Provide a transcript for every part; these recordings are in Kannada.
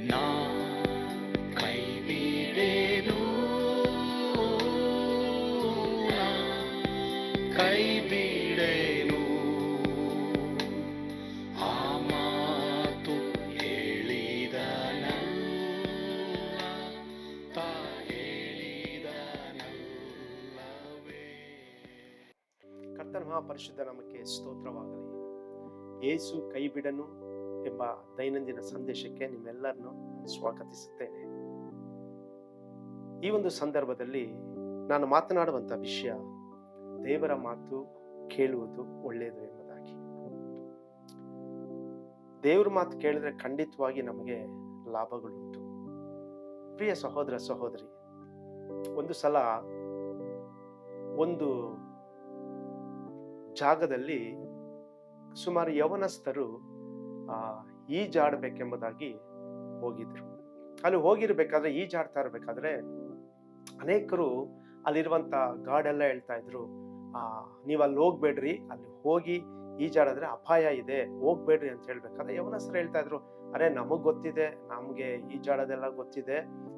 ನಾ ಕೈ ಬಿಡೆನು, ನಾ ಕೈ ಬಿಡೆನು. ಆ ಮಾತು ಹೇಳಿದನಲ್ಲ, ತಾ ಹೇಳಿದನಲ್ಲವೇ. ಕರ್ತನ ಮಹಾಪರಿಶುದ್ಧ ನಾಮಕ್ಕೆ ಸ್ತೋತ್ರವಾಗಲಿ. ಯೇಸು ಕೈ ಬಿಡನು ಎಂಬ ದೈನಂದಿನ ಸಂದೇಶಕ್ಕೆ ನಿಮ್ಮೆಲ್ಲರನ್ನು ಸ್ವಾಗತಿಸುತ್ತೇನೆ. ಈ ಒಂದು ಸಂದರ್ಭದಲ್ಲಿ ನಾನು ಮಾತನಾಡುವಂತ ವಿಷಯ ದೇವರ ಮಾತು ಕೇಳುವುದು ಒಳ್ಳೆಯದು ಎಂಬುದಾಗಿ. ದೇವರ ಮಾತು ಕೇಳಿದ್ರೆ ಖಂಡಿತವಾಗಿ ನಮಗೆ ಲಾಭಗಳುಂಟು. ಪ್ರಿಯ ಸಹೋದರ ಸಹೋದರಿ, ಒಂದು ಸಲ ಒಂದು ಜಾಗದಲ್ಲಿ ಸುಮಾರು ಯವನಸ್ಥರು ಈಜಾಡಬೇಕೆಂಬುದಾಗಿ ಹೋಗಿದ್ರು. ಅಲ್ಲಿ ಹೋಗಿರ್ಬೇಕಾದ್ರೆ, ಈಜಾಡ್ತಾ ಇರ್ಬೇಕಾದ್ರೆ ಅನೇಕರು ಅಲ್ಲಿರುವಂತ ಗಾರ್ಡ್ ಎಲ್ಲ ಹೇಳ್ತಾ ಇದ್ರು, ನೀವು ಅಲ್ಲಿ ಹೋಗ್ಬೇಡ್ರಿ, ಅಲ್ಲಿ ಹೋಗಿ ಈಜಾಡಿದ್ರೆ ಅಪಾಯ ಇದೆ, ಹೋಗ್ಬೇಡ್ರಿ ಅಂತ ಹೇಳ್ಬೇಕಾದ್ರೆ ಯವನಸ್ಥರು ಹೇಳ್ತಾ ಇದ್ರು, ಅರೆ ನಮಗ್ ಗೊತ್ತಿದೆ, ನಮ್ಗೆ ಈಜಾಡೋದೆಲ್ಲ ಗೊತ್ತಿದೆ,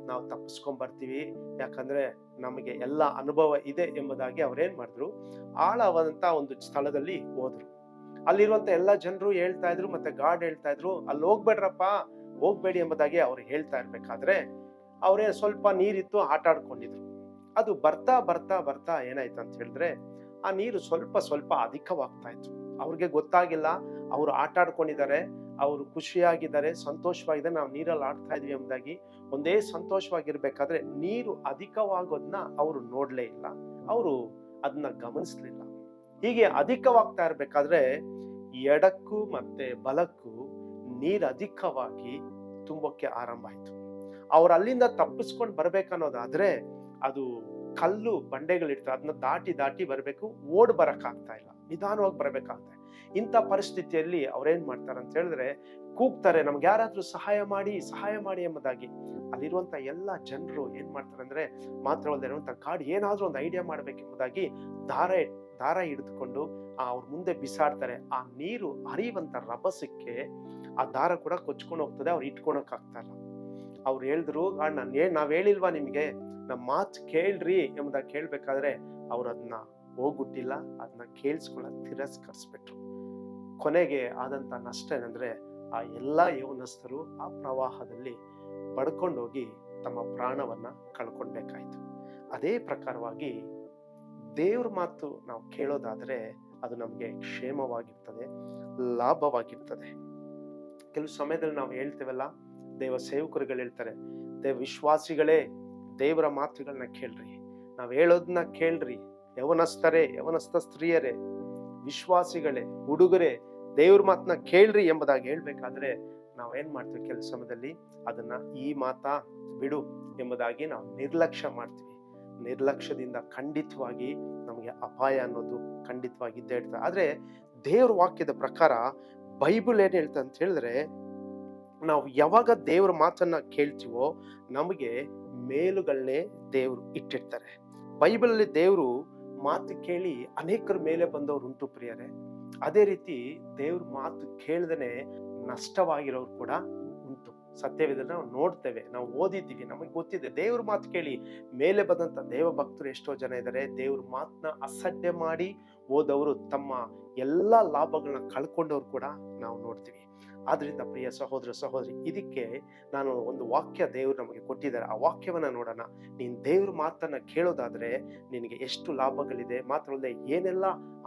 ನಾವು ತಪ್ಪಿಸ್ಕೊಂಡ್ ಬರ್ತೀವಿ, ಯಾಕಂದ್ರೆ ನಮಗೆ ಎಲ್ಲ ಅನುಭವ ಇದೆ ಎಂಬುದಾಗಿ ಅವ್ರೇನ್ ಮಾಡಿದ್ರು, ಆಳವಾದಂತ ಒಂದು ಸ್ಥಳದಲ್ಲಿ ಹೋದ್ರು. ಅಲ್ಲಿರುವಂತ ಎಲ್ಲ ಜನರು ಹೇಳ್ತಾ ಇದ್ರು, ಮತ್ತೆ ಗಾರ್ಡ್ ಹೇಳ್ತಾ ಇದ್ರು, ಅಲ್ಲಿ ಹೋಗ್ಬೇಡ್ರಪ್ಪ, ಹೋಗ್ಬೇಡಿ ಎಂಬುದಾಗಿ ಅವ್ರು ಹೇಳ್ತಾ ಇರ್ಬೇಕಾದ್ರೆ ಅವ್ರೇ ಸ್ವಲ್ಪ ನೀರಿತ್ತು, ಆಟ ಆಡ್ಕೊಂಡಿದ್ರು. ಅದು ಬರ್ತಾ ಬರ್ತಾ ಬರ್ತಾ ಏನಾಯ್ತು ಅಂತ ಹೇಳಿದ್ರೆ, ಆ ನೀರು ಸ್ವಲ್ಪ ಸ್ವಲ್ಪ ಅಧಿಕವಾಗ್ತಾ ಇತ್ತು. ಅವ್ರಿಗೆ ಗೊತ್ತಾಗಿಲ್ಲ, ಅವ್ರು ಆಟ ಆಡ್ಕೊಂಡಿದ್ದಾರೆ, ಅವರು ಖುಷಿಯಾಗಿದ್ದಾರೆ, ಸಂತೋಷವಾಗಿದ್ದಾರೆ, ನಾವು ನೀರಲ್ಲಿ ಆಡ್ತಾ ಇದ್ವಿ ಎಂಬುದಾಗಿ ಒಂದೇ ಸಂತೋಷವಾಗಿರ್ಬೇಕಾದ್ರೆ ನೀರು ಅಧಿಕವಾಗೋದನ್ನ ಅವರು ನೋಡ್ಲೇ ಇಲ್ಲ, ಅವರು ಅದನ್ನ ಗಮನಿಸ್ಲಿಲ್ಲ. ಹೀಗೆ ಅಧಿಕವಾಗ್ತಾ ಇರ್ಬೇಕಾದ್ರೆ ಎಡಕ್ಕೂ ಮತ್ತೆ ಬಲಕ್ಕೂ ನೀರು ಅಧಿಕವಾಗಿ ತುಂಬೋಕೆ ಆರಂಭ ಆಯ್ತು. ಅವ್ರು ಅಲ್ಲಿಂದ ತಪ್ಪಿಸ್ಕೊಂಡು ಬರ್ಬೇಕನ್ನೋದಾದ್ರೆ ಅದು ಕಲ್ಲು ಬಂಡೆಗಳಿರ್ತವೆ, ಅದನ್ನ ದಾಟಿ ದಾಟಿ ಬರ್ಬೇಕು, ಓಡ್ ಬರಕ್ ಆಗ್ತಾ ಇಲ್ಲ, ನಿಧಾನವಾಗಿ ಬರ್ಬೇಕಾಗ್ತದೆ. ಇಂಥ ಪರಿಸ್ಥಿತಿಯಲ್ಲಿ ಅವ್ರೇನ್ ಮಾಡ್ತಾರೆ ಅಂತ ಹೇಳಿದ್ರೆ ಕೂಗ್ತಾರೆ, ನಮ್ಗೆ ಯಾರಾದ್ರೂ ಸಹಾಯ ಮಾಡಿ ಸಹಾಯ ಮಾಡಿ ಎಂಬುದಾಗಿ. ಅಲ್ಲಿರುವಂತ ಎಲ್ಲ ಜನರು ಏನ್ ಮಾಡ್ತಾರೆ ಅಂದ್ರೆ, ಮಾತ್ರವಲ್ಲದೆ ಇರುವಂತ ಗಾಡ್ ಏನಾದ್ರೂ ಒಂದು ಐಡಿಯಾ ಮಾಡ್ಬೇಕೆಂಬುದಾಗಿ ದಾರ ಹಿಡಿದುಕೊಂಡು ಅವ್ರ ಮುಂದೆ ಬಿಸಾಡ್ತಾರೆ. ಆ ನೀರು ಹರಿಯುವಂತ ರಭಸಕ್ಕೆ ಆ ದಾರ ಕೂಡ ಕೊಚ್ಕೊಂಡು ಹೋಗ್ತದೆ, ಅವ್ರು ಇಟ್ಕೊಳಕ್ ಆಗ್ತಾ ಇಲ್ಲ. ಅವ್ರು ಹೇಳಿದ್ರು, ನಾವ್ ಹೇಳಿಲ್ವಾ ನಿಮ್ಗೆ, ನಮ್ ಮಾತು ಕೇಳ್ರಿ ಎಂಬುದಾಗಿ ಕೇಳ್ಬೇಕಾದ್ರೆ ಅವ್ರು ಅದನ್ನ ಹೋಗ್ಬಿಟ್ಟಿಲ್ಲ, ಅದನ್ನ ಕೇಳಿಸ್ಕೊಳ್ಳೋದ್ ತಿರಸ್ಕರಿಸ್ಬಿಟ್ರು. ಕೊನೆಗೆ ಆದಂತ ನಷ್ಟ ಏನಂದ್ರೆ, ಆ ಎಲ್ಲಾ ಯೌವನಸ್ಥರು ಆ ಪ್ರವಾಹದಲ್ಲಿ ಬಡ್ಕೊಂಡೋಗಿ ತಮ್ಮ ಪ್ರಾಣವನ್ನ ಕಳ್ಕೊಳ್ಬೇಕಾಯ್ತು. ಅದೇ ಪ್ರಕಾರವಾಗಿ ದೇವ್ರ ಮಾತು ನಾವು ಕೇಳೋದಾದ್ರೆ ಅದು ನಮ್ಗೆ ಕ್ಷೇಮವಾಗಿರ್ತದೆ, ಲಾಭವಾಗಿರ್ತದೆ. ಕೆಲವು ಸಮಯದಲ್ಲಿ ನಾವು ಹೇಳ್ತೇವಲ್ಲ, ದೇವ ಸೇವಕರುಗಳು ಹೇಳ್ತಾರೆ, ವಿಶ್ವಾಸಿಗಳೇ ದೇವರ ಮಾತುಗಳನ್ನ ಕೇಳ್ರಿ, ನಾವ್ ಹೇಳೋದನ್ನ ಕೇಳ್ರಿ, ಯವನಸ್ಥ ಸ್ತ್ರೀಯರೇ, ವಿಶ್ವಾಸಿಗಳೇ, ಹುಡುಗರೇ, ದೇವ್ರ ಮಾತನ್ನ ಕೇಳ್ರಿ ಎಂಬುದಾಗಿ ಹೇಳ್ಬೇಕಾದ್ರೆ ನಾವೇನ್ ಮಾಡ್ತೀವಿ, ಕೆಲವು ಸಮಯದಲ್ಲಿ ಅದನ್ನ ಈ ಮಾತಾ ಬಿಡು ಎಂಬುದಾಗಿ ನಾವು ನಿರ್ಲಕ್ಷ್ಯ ಮಾಡ್ತೀವಿ. ನಿರ್ಲಕ್ಷ್ಯದಿಂದ ಖಂಡಿತವಾಗಿ ನಮಗೆ ಅಪಾಯ ಅನ್ನೋದು ಖಂಡಿತವಾಗಿ ಇದ್ದೇ ಇರ್ತದೆ. ಆದ್ರೆ ದೇವ್ರ ವಾಕ್ಯದ ಪ್ರಕಾರ ಬೈಬಲ್ ಏನ್ ಹೇಳ್ತಾ ಅಂತ ಹೇಳಿದ್ರೆ, ನಾವು ಯಾವಾಗ ದೇವ್ರ ಮಾತನ್ನ ಕೇಳ್ತೀವೋ ನಮಗೆ ಮೇಲುಗಳನ್ನೇ ದೇವ್ರು ಇಟ್ಟಿರ್ತಾರೆ. ಬೈಬಲ್ ಅಲ್ಲಿ ದೇವ್ರು ಮಾತು ಕೇಳಿ ಅನೇಕರ ಮೇಲೆ ಬಂದವರು ಉಂಟು ಪ್ರಿಯರೇ. ಅದೇ ರೀತಿ ದೇವ್ರ ಮಾತು ಕೇಳ್ದೇನೆ ನಷ್ಟವಾಗಿರೋರು ಕೂಡ ಉಂಟು. ಸತ್ಯವಿದ್ರೆ ನಾವು ನೋಡ್ತೇವೆ, ನಾವು ಓದಿದ್ದೀವಿ, ನಮಗೆ ಗೊತ್ತಿದೆ. ದೇವ್ರ ಮಾತು ಕೇಳಿ ಮೇಲೆ ಬಂದಂತ ದೇವ ಭಕ್ತರು ಎಷ್ಟೋ ಜನ ಇದ್ದಾರೆ. ದೇವ್ರ ಮಾತನ್ನ ಅಸಡ್ಡೆ ಮಾಡಿ ಹೋದವರು ತಮ್ಮ ಎಲ್ಲಾ ಲಾಭಗಳನ್ನ ಕಳ್ಕೊಂಡವ್ರು ಕೂಡ ನಾವು ನೋಡ್ತೀವಿ. ಆದ್ರಿಂದ ಪ್ರಿಯ ಸಹೋದರ ಸಹೋದರಿ, ಇದಕ್ಕೆ ನಾನು ಒಂದು ವಾಕ್ಯ ದೇವ್ರು ನಮಗೆ ಕೊಟ್ಟಿದ್ದಾರೆ, ಆ ವಾಕ್ಯವನ್ನ ನೋಡೋಣ. ನೀನ್ ದೇವ್ರ ಮಾತನ್ನ ಕೇಳೋದಾದ್ರೆ ನಿನಗೆ ಎಷ್ಟು ಲಾಭಗಳಿದೆ, ಮಾತ್ರವಲ್ಲದೆ ಏನೆಲ್ಲ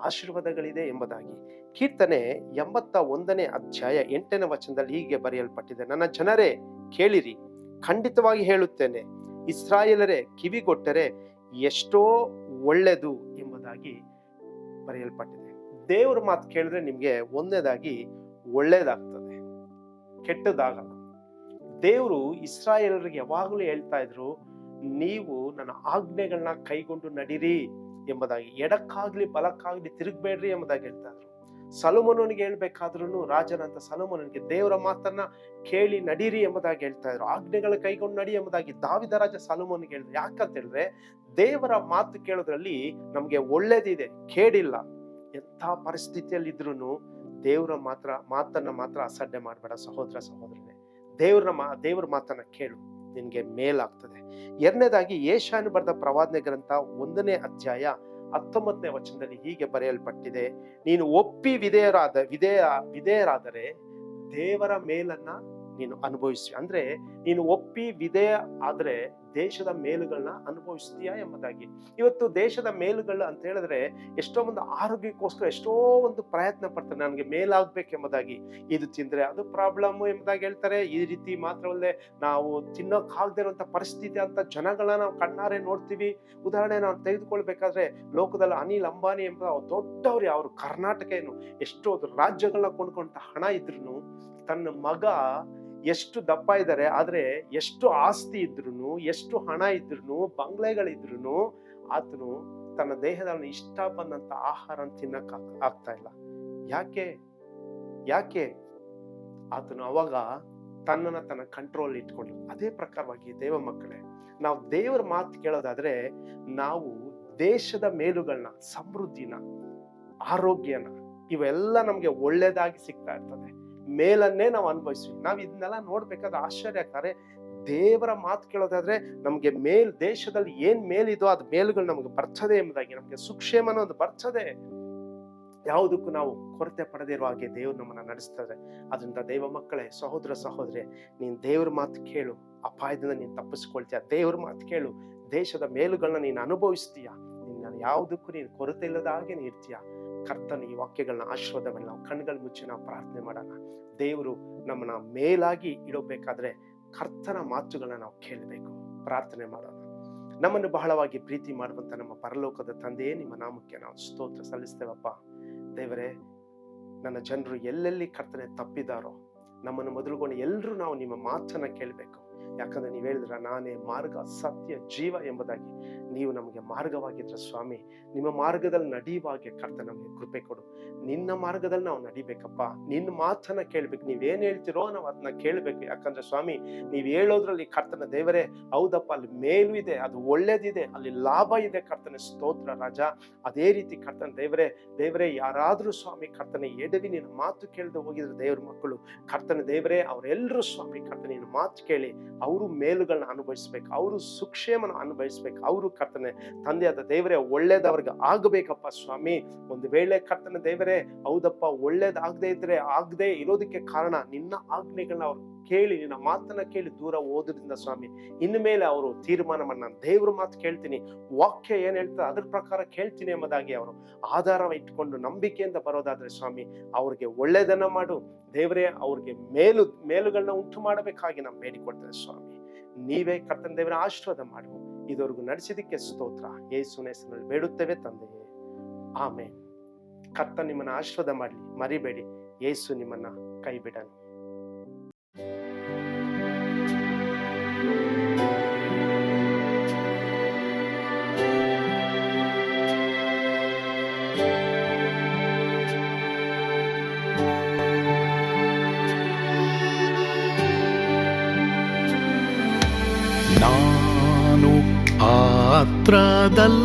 ಆಶೀರ್ವಾದಗಳಿದೆ ಎಂಬುದಾಗಿ. ಕೀರ್ತನೆ 81ನೇ ಅಧ್ಯಾಯ 8ನೇ ವಚನದಲ್ಲಿ ಹೀಗೆ ಬರೆಯಲ್ಪಟ್ಟಿದೆ, ನನ್ನ ಜನರೇ ಕೇಳಿರಿ, ಖಂಡಿತವಾಗಿ ಹೇಳುತ್ತೇನೆ, ಇಸ್ರಾಯೇಲರೇ ಕಿವಿಗೊಟ್ಟರೆ ಎಷ್ಟೋ ಒಳ್ಳೆದು ಎಂಬುದಾಗಿ ಬರೆಯಲ್ಪಟ್ಟಿದೆ. ದೇವ್ರ ಮಾತು ಕೇಳಿದ್ರೆ ನಿಮ್ಗೆ ಒಂದನೇದಾಗಿ ಒಳ್ಳೇದಾಗ್ತದೆ, ಕೆಟ್ಟದಾಗಲ್ಲ. ದೇವರು ಇಸ್ರಾಯೇಲರಿಗೆ ಯಾವಾಗಲೂ ಹೇಳ್ತಾ ಇದ್ರು, ನೀವು ನನ್ನ ಆಜ್ಞೆಗಳನ್ನ ಕೈಗೊಂಡು ನಡೀರಿ ಎಂಬುದಾಗಿ, ಎಡಕ್ಕಾಗ್ಲಿ ಬಲಕ್ಕಾಗ್ಲಿ ತಿರುಗಬೇಡ್ರಿ ಎಂಬುದಾಗಿ ಹೇಳ್ತಾ ಇದ್ರು. ಸೊಲೊಮೋನನಿಗೆ ಹೇಳ್ಬೇಕಾದ್ರೂ, ರಾಜನಂತ ಸೊಲೊಮೋನನಿಗೆ ದೇವರ ಮಾತನ್ನ ಕೇಳಿ ನಡೀರಿ ಎಂಬುದಾಗಿ ಹೇಳ್ತಾ ಇದ್ರು, ಆಜ್ಞೆಗಳ ಕೈಗೊಂಡು ನಡಿ ಎಂಬುದಾಗಿ ಮಾತಾಗಿ ದಾವಿದ ರಾಜ ಸೊಲೊಮೋನಿಗೆ ಹೇಳಿದ್ರು. ಯಾಕಂತ ಹೇಳಿದ್ರೆ ದೇವರ ಮಾತು ಕೇಳೋದ್ರಲ್ಲಿ ನಮ್ಗೆ ಒಳ್ಳೇದಿದೆ, ಕೇಡಿಲ್ಲ. ಎಂಥ ಪರಿಸ್ಥಿತಿಯಲ್ಲಿ ಇದ್ರೂ ದೇವರ ಮಾತನ್ನ ಮಾತ್ರ ಅಸಡ್ಡೆ ಮಾಡಬೇಡ ಸಹೋದರ ಸಹೋದರನೇ. ದೇವ್ರ ಮಾತನ್ನ ಕೇಳು, ನಿನ್ಗೆ ಮೇಲಾಗ್ತದೆ. ಎರಡನೇದಾಗಿ ಯೆಶಾಯನು ಬರೆದ ಪ್ರವಾದನೆ ಗ್ರಂಥ 1ನೇ ಅಧ್ಯಾಯ 19ನೇ ವಚನದಲ್ಲಿ ಹೀಗೆ ಬರೆಯಲ್ಪಟ್ಟಿದೆ, ನೀನು ಒಪ್ಪಿ ವಿಧೇಯರಾದರೆ ದೇವರ ಮೇಲನ್ನ ನೀನು ಅನುಭವಿಸಿ. ಅಂದ್ರೆ ನೀನು ಒಪ್ಪಿ ವಿಧೇಯ ಆದ್ರೆ ದೇಶದ ಮೇಲುಗಳನ್ನ ಅನುಭವಿಸ್ತೀಯಾ ಎಂಬುದಾಗಿ. ಇವತ್ತು ದೇಶದ ಮೇಲುಗಳು ಅಂತ ಹೇಳಿದ್ರೆ ಎಷ್ಟೋ ಒಂದು ಆರೋಗ್ಯಕ್ಕೋಸ್ಕರ ಎಷ್ಟೋ ಒಂದು ಪ್ರಯತ್ನ ಪಡ್ತಾರೆ, ನನಗೆ ಮೇಲಾಗ್ಬೇಕೆಂಬುದಾಗಿ. ಇದು ತಿಂದ್ರೆ ಅದು ಪ್ರಾಬ್ಲಮ್ ಎಂಬುದಾಗಿ ಹೇಳ್ತಾರೆ. ಈ ರೀತಿ ಮಾತ್ರವಲ್ಲದೆ ನಾವು ತಿನ್ನೋಕ್ಕಾಗದೇ ಇರುವಂತ ಪರಿಸ್ಥಿತಿ ಅಂತ ಜನಗಳನ್ನ ನಾವು ಕಣ್ಣಾರೆ ನೋಡ್ತೀವಿ. ಉದಾಹರಣೆ ನಾವು ತೆಗೆದುಕೊಳ್ಬೇಕಾದ್ರೆ ಲೋಕದಲ್ಲಿ ಅನಿಲ್ ಅಂಬಾನಿ ಎಂಬ ದೊಡ್ಡವ್ರು, ಅವರು ಕರ್ನಾಟಕ ಏನು ಎಷ್ಟೋ ರಾಜ್ಯಗಳನ್ನ ಕೊಂಡ್ಕೊಂಡ ಹಣ ಇದ್ರು ತನ್ನ ಮಗ ಎಷ್ಟು ದಪ್ಪ ಇದ್ದಾರೆ, ಆದ್ರೆ ಎಷ್ಟು ಆಸ್ತಿ ಇದ್ರು, ಎಷ್ಟು ಹಣ ಇದ್ರು, ಬಂಗ್ಲೆಗಳಿದ್ರು, ಆತನು ತನ್ನ ದೇಹದಲ್ಲಿ ಇಷ್ಟ ಬಂದಂತ ಆಹಾರ ತಿನ್ನಕ್ ಆಗ್ತಾ ಇಲ್ಲ. ಯಾಕೆ ಆತನು ಅವಾಗ ತನ್ನ ಕಂಟ್ರೋಲ್ ಇಟ್ಕೊಂಡು. ಅದೇ ಪ್ರಕಾರವಾಗಿ ದೇವ ಮಕ್ಕಳೇ, ನಾವು ದೇವರ ಮಾತು ಕೇಳೋದಾದ್ರೆ ನಾವು ದೇಶದ ಮೇಲುಗಳನ್ನ, ಸಮೃದ್ಧಿನ, ಆರೋಗ್ಯನ, ಇವೆಲ್ಲ ನಮ್ಗೆ ಒಳ್ಳೇದಾಗಿ ಸಿಗ್ತಾ ಇರ್ತದೆ. ಮೇಲನ್ನೇ ನಾವು ಅನುಭವಿಸ್ತೀವಿ. ನಾವು ಇದನ್ನೆಲ್ಲ ನೋಡ್ಬೇಕಾದ್ರೆ ಆಶ್ಚರ್ಯ ಆಗ್ತಾರೆ. ದೇವರ ಮಾತು ಕೇಳೋದಾದ್ರೆ ನಮ್ಗೆ ದೇಶದಲ್ಲಿ ಏನ್ ಮೇಲಿದೋ ಅದು ಮೇಲುಗಳು ನಮ್ಗೆ ಬರ್ತದೆ ಎಂಬುದಾಗಿ, ನಮ್ಗೆ ಸುಕ್ಷೇಮ ಅನ್ನೋದು ಬರ್ತದೆ. ಯಾವುದಕ್ಕೂ ನಾವು ಕೊರತೆ ಪಡೆದಿರುವ ಹಾಗೆ ದೇವ್ರು ನಮ್ಮನ್ನ ನಡೆಸ್ತಾರೆ. ಅದರಿಂದ ದೇವ ಮಕ್ಕಳೇ, ಸಹೋದರ ಸಹೋದರಿ, ನೀನ್ ದೇವ್ರ ಮಾತು ಕೇಳು, ಅಪಾಯದಿಂದ ನೀನ್ ತಪ್ಪಿಸ್ಕೊಳ್ತೀಯ. ದೇವ್ರ ಮಾತು ಕೇಳು, ದೇಶದ ಮೇಲುಗಳನ್ನ ನೀನು ಅನುಭವಿಸ್ತೀಯ. ಯಾವುದಕ್ಕೂ ನೀನು ಕೊರತೆ ಇಲ್ಲದ ಹಾಗೆ ಇರ್ತೀಯ. ಕರ್ತನ ಈ ವಾಕ್ಯಗಳನ್ನ ಆಶೀರ್ವಾದವನ್ನು ನಾವು ಕಣ್ಗಳು ಮುಚ್ಚಿ ನಾವು ಪ್ರಾರ್ಥನೆ ಮಾಡೋಣ. ದೇವರು ನಮ್ಮನ್ನ ಮೇಲಾಗಿ ಇಡಬೇಕಾದ್ರೆ ಕರ್ತನ ಮಾತುಗಳನ್ನ ನಾವು ಕೇಳಬೇಕು. ಪ್ರಾರ್ಥನೆ ಮಾಡೋಣ. ನಮ್ಮನ್ನು ಬಹಳವಾಗಿ ಪ್ರೀತಿ ಮಾಡುವಂತ ನಮ್ಮ ಪರಲೋಕದ ತಂದೆಯೇ, ನಿಮ್ಮ ನಾಮಕ್ಕೆ ನಾವು ಸ್ತೋತ್ರ ಸಲ್ಲಿಸ್ತೇವಪ್ಪ. ದೇವರೇ, ನನ್ನ ಜನರು ಎಲ್ಲೆಲ್ಲಿ ಕರ್ತನೆ ತಪ್ಪಿದಾರೋ ನಮ್ಮನ್ನು ಮೊದಲುಕೊಂಡು ಎಲ್ಲರೂ ನಾವು ನಿಮ್ಮ ಮಾತನ್ನ ಕೇಳಬೇಕು. ಯಾಕಂದ್ರೆ ನೀವು ಹೇಳಿದ್ರ, ನಾನೇ ಮಾರ್ಗ, ಸತ್ಯ, ಜೀವ ಎಂಬುದಾಗಿ. ನೀವು ನಮಗೆ ಮಾರ್ಗವಾಗಿದ್ರ ಸ್ವಾಮಿ. ನಿಮ್ಮ ಮಾರ್ಗದಲ್ಲಿ ನಡೆಯುವಾಗೆ ಕರ್ತ ನಮಗೆ ಕೃಪೆ ಕೊಡು. ನಿನ್ನ ಮಾರ್ಗದಲ್ಲಿ ನಾವು ನಡಿಬೇಕಪ್ಪ. ನಿನ್ನ ಮಾತನ್ನ ಕೇಳ್ಬೇಕು. ನೀವೇನ್ ಹೇಳ್ತಿರೋ ನಾವು ಅದನ್ನ ಕೇಳ್ಬೇಕು. ಯಾಕಂದ್ರೆ ಸ್ವಾಮಿ, ನೀವ್ ಹೇಳೋದ್ರಲ್ಲಿ ಕರ್ತನ ದೇವರೇ, ಹೌದಪ್ಪ, ಅಲ್ಲಿ ಮೇಲು ಇದೆ, ಅದು ಒಳ್ಳೇದಿದೆ, ಅಲ್ಲಿ ಲಾಭ ಇದೆ. ಕರ್ತನ ಸ್ತೋತ್ರ ರಾಜ. ಅದೇ ರೀತಿ ಕರ್ತನ ದೇವರೇ, ಯಾರಾದ್ರೂ ಸ್ವಾಮಿ ಕರ್ತನ ಎಡವಿ ನಿನ್ನ ಮಾತು ಕೇಳದೆ ಹೋಗಿದ್ರೆ ದೇವ್ರ ಮಕ್ಕಳು, ಕರ್ತನ ದೇವರೇ, ಅವರೆಲ್ಲರೂ ಸ್ವಾಮಿ ಕರ್ತನ ನಿನ್ನ ಮಾತು ಕೇಳಿ ಅವರು ಮೇಲುಗಳನ್ನ ಅನುಭವಿಸ್ಬೇಕು, ಅವರು ಸುಕ್ಷೇಮನ ಅನುಭವಿಸ್ಬೇಕು. ಅವರು ಕರ್ತನೆ ತಂದೆಯಾದ ದೇವರೇ, ಒಳ್ಳೇದವ್ರಿಗೆ ಆಗಬೇಕಪ್ಪ ಸ್ವಾಮಿ. ಒಂದು ವೇಳೆ ಕರ್ತನ ದೇವರೇ, ಹೌದಪ್ಪ, ಒಳ್ಳೇದಾಗದೇ ಇದ್ರೆ ಆಗದೆ ಇರೋದಕ್ಕೆ ಕಾರಣ ನಿನ್ನ ಆಜ್ಞೆಗಳನ್ನ ಅವ್ರು ಕೇಳಿ, ನಿನ್ನ ಮಾತನ್ನ ಕೇಳಿ ದೂರ ಹೋದ್ರಿಂದ ಸ್ವಾಮಿ, ಇನ್ನು ಮೇಲೆ ಅವರು ತೀರ್ಮಾನವನ್ನ, ನಾನು ದೇವ್ರ ಮಾತು ಕೇಳ್ತೀನಿ, ವಾಕ್ಯ ಏನ್ ಹೇಳ್ತಾರೆ ಅದ್ರ ಪ್ರಕಾರ ಕೇಳ್ತೀನಿ ಎಂಬುದಾಗಿ ಅವರು ಆಧಾರ ಇಟ್ಕೊಂಡು ನಂಬಿಕೆಯಿಂದ ಬರೋದಾದ್ರೆ ಸ್ವಾಮಿ, ಅವ್ರಿಗೆ ಒಳ್ಳೇದನ್ನ ಮಾಡು ದೇವರೇ. ಅವ್ರಿಗೆ ಮೇಲುಗಳನ್ನ ಉಂಟು ಮಾಡಬೇಕಾಗಿ ನಾವು ಬೇಡಿಕೊಡ್ತೇವೆ ಸ್ವಾಮಿ. ನೀವೇ ಕರ್ತನ ದೇವರ ಆಶೀರ್ವಾದ ಮಾಡು. ಇದುವರೆಗೂ ನಡೆಸಿದಕ್ಕೆ ಸ್ತೋತ್ರ. ಯೇಸುವಿನ ಹೆಸರಿನಲ್ಲಿ ಬೇಡುತ್ತೇವೆ ತಂದೆಯೇ, ಆಮೆನ್. ಕರ್ತ ನಿಮ್ಮನ್ನ ಆಶೀರ್ವಾದ ಮಾಡಲಿ. ಮರಿಬೇಡಿ, ಯೇಸು ನಿಮ್ಮನ್ನ ಕೈ ಬಿಡನು. ನಾನು ಪಾತ್ರದಲ್ಲಿ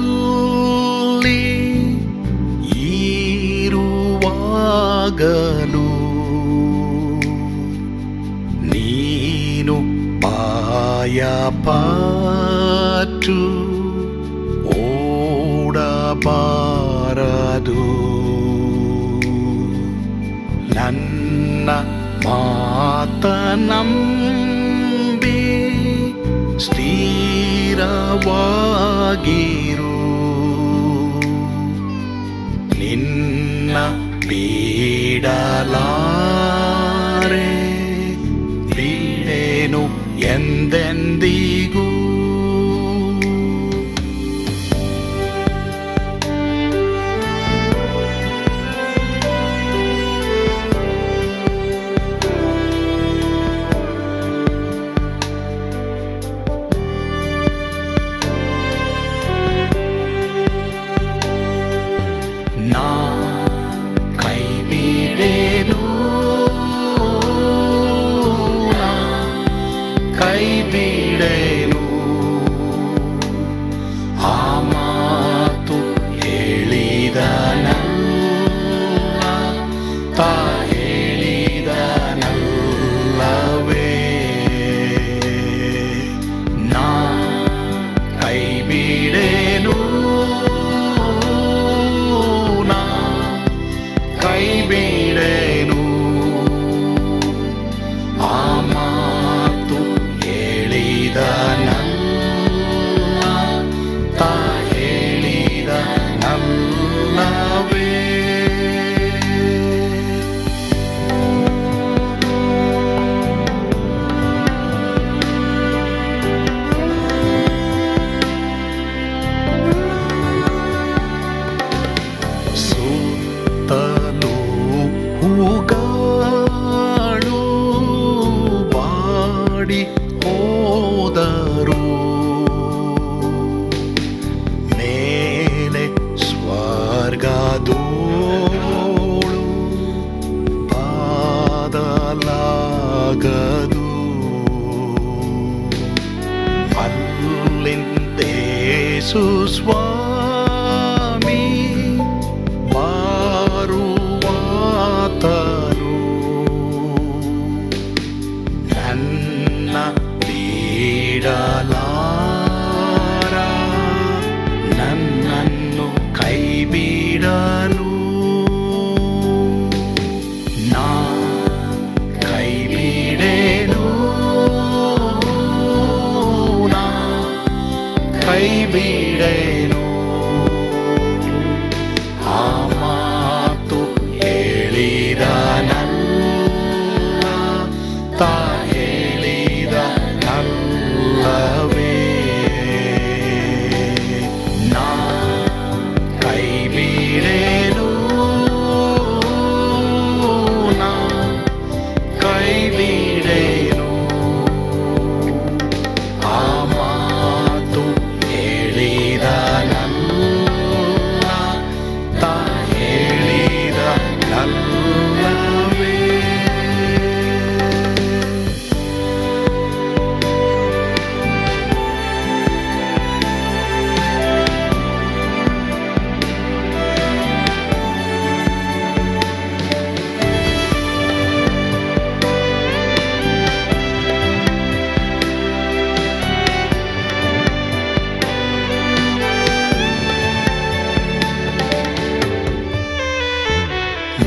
ಇರುವಾಗಲೂ ನೀನು ಭಯಪಟ್ಟು ಓಡಬಾರದು. ನನ್ನ ಮಾತನಂಬಿ ಸ್ಥಿರವಾಗಿರು. ನಿನ್ನ ಬಿಡಲಾರೆ, ಬಿಡೆನು ಎಂದೆಂದಿಗೂ. ಕೈಬಿಡೆನು ಆ ಮಾತು ಹೇಳಿದನಲ್ಲ, ತಾ ಹೇಳಿದನಲ್ಲವೇ. ಮಾಡಿ ಹೋದರು. ಮೇಲೆ ಸ್ವರ್ಗದೋಳು ಬಾದಲಾಗದು. ಅಲ್ಲಿಂದೇಸು ಸ್ವಾಮಿ ಮಾರುವಾತನು ನನ್ನ ಬಿಡಲಾರ, ನನ್ನನ್ನು ಕೈ ಬಿಡಲು. ನಾ ಕೈ ಬಿಡೆನು, ನಾ ಕೈ ಬಿಡೆನು. ಆ ಮಾತು ಹೇಳಿದನಲ್ಲ, ತಾ ಹೇಳಿದನಲ್ಲವೇ. ನಾ ಕೈ ಬಿಡೆನು, ನಾ ಕೈ ಬಿಡೆನು. ಆ ಮಾತು ಹೇಳಿದನಲ್ಲ, ತಾ ಹೇಳಿದನಲ್ಲವೇ.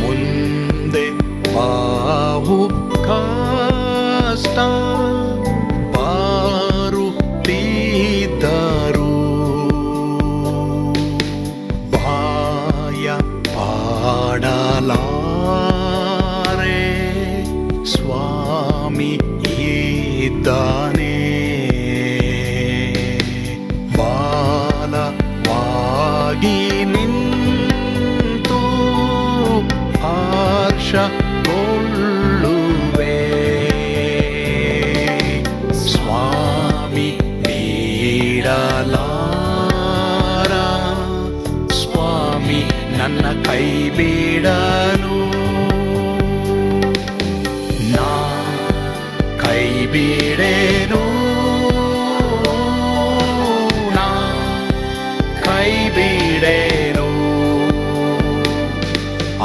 ಮುಂದೆ ಬಾವು ಕಷ್ಟ ಬಾರುತ್ತಿದ್ದರು. ಭಯ ಪಾಡಲಾರೆ, ಸ್ವಾಮಿ ಇದ್ದಾನೆ. ಬಾಲವಾಗಿ ನಿಂತು ಹರ್ಷಗೊಳ್ಳುವೆ. ಸ್ವಾಮಿ ಬಿಡಲಾರ, ಸ್ವಾಮಿ ನನ್ನ ಕೈ ಬಿಡಲು. ನಾ ಕೈ ಬಿಡೆನು, ನಾ ಕೈ ಬಿಡೆನು.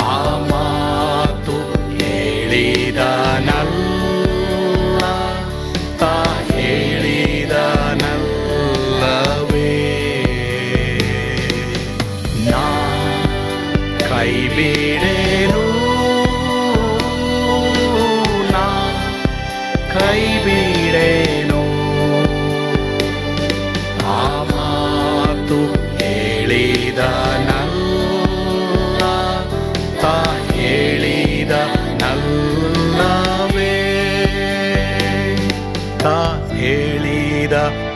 ಆ ಮಾತು ಹೇಳಿದನಲ್ಲ, ತಾ ಹೇಳಿದನಲ್ಲವೇ. ನಾ ಕೈ ಬಿಡೆನು, ನಾ ಕೈ ಬಿಡೆನು. ಆ ಮಾತು ಹೇಳಿದನಲ್ಲ, ತಾ ಹೇಳಿದನಲ್ಲವೇ. ತಾ ಹೇಳಿದನಲ್ಲ.